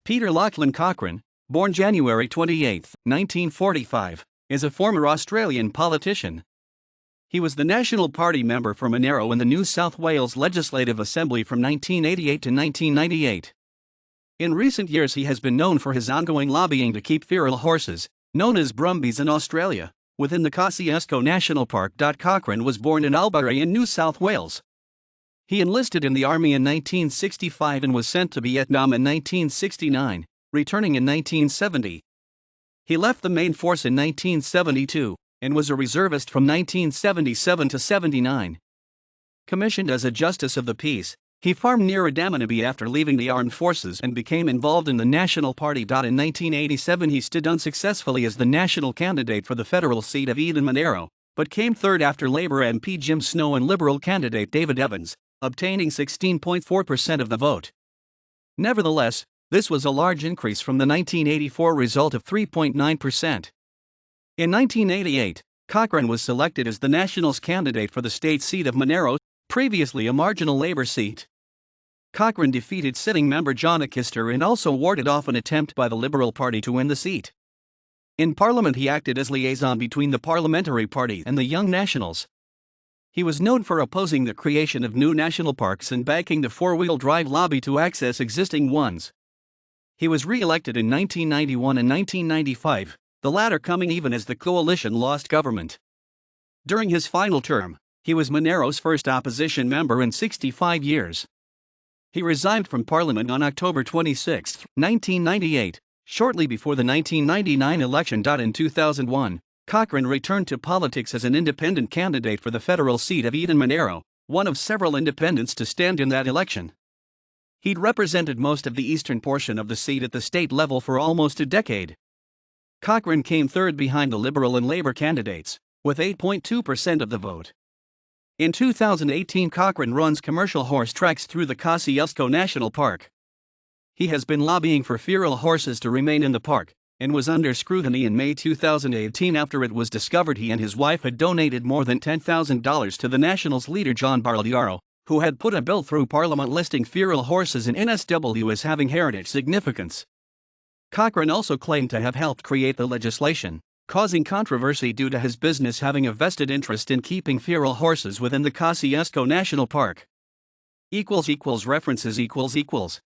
Peter Lachlan Cochran, born January 28, 1945, is a former Australian politician. He was the National Party member for Monaro in the New South Wales Legislative Assembly from 1988 to 1998. In recent years he has been known for his ongoing lobbying to keep feral horses, known as brumbies in Australia, within the Kosciusko National Park.Cochran was born in Albury in New South Wales. He enlisted in the army in 1965 and was sent to Vietnam in 1969, returning in 1970. He left the main force in 1972 and was a reservist from 1977 to 79. Commissioned as a justice of the peace, he farmed near Adaminaby after leaving the armed forces and became involved in the National Party. In 1987 he stood unsuccessfully as the national candidate for the federal seat of Eden-Monaro, but came third after Labour MP Jim Snow and Liberal candidate David Evans, obtaining 16.4% of the vote. Nevertheless, this was a large increase from the 1984 result of 3.9%. In 1988, Cochran was selected as the Nationals candidate for the state seat of Monaro, previously a marginal Labour seat. Cochran defeated sitting member John Kosciusko and also warded off an attempt by the Liberal Party to win the seat. In Parliament he acted as liaison between the Parliamentary Party and the Young Nationals. He was known for opposing the creation of new national parks and backing the four-wheel drive lobby to access existing ones. He was re-elected in 1991 and 1995, the latter coming even as the coalition lost government. During his final term, he was Monaro's first opposition member in 65 years. He resigned from Parliament on October 26, 1998, shortly before the 1999 election. In 2001, Cochran returned to politics as an independent candidate for the federal seat of Eden-Monaro, one of several independents to stand in that election. He'd represented most of the eastern portion of the seat at the state level for almost a decade. Cochran came third behind the Liberal and Labour candidates, with 8.2% of the vote. In 2018 Cochran runs commercial horse tracks through the Kosciusko National Park. He has been lobbying for feral horses to remain in the park, and was under scrutiny in May 2018 after it was discovered he and his wife had donated more than $10,000 to the Nationals leader John Barlow, who had put a bill through Parliament listing feral horses in NSW as having heritage significance. Cochran also claimed to have helped create the legislation, causing controversy due to his business having a vested interest in keeping feral horses within the Kosciusko National Park. == References ==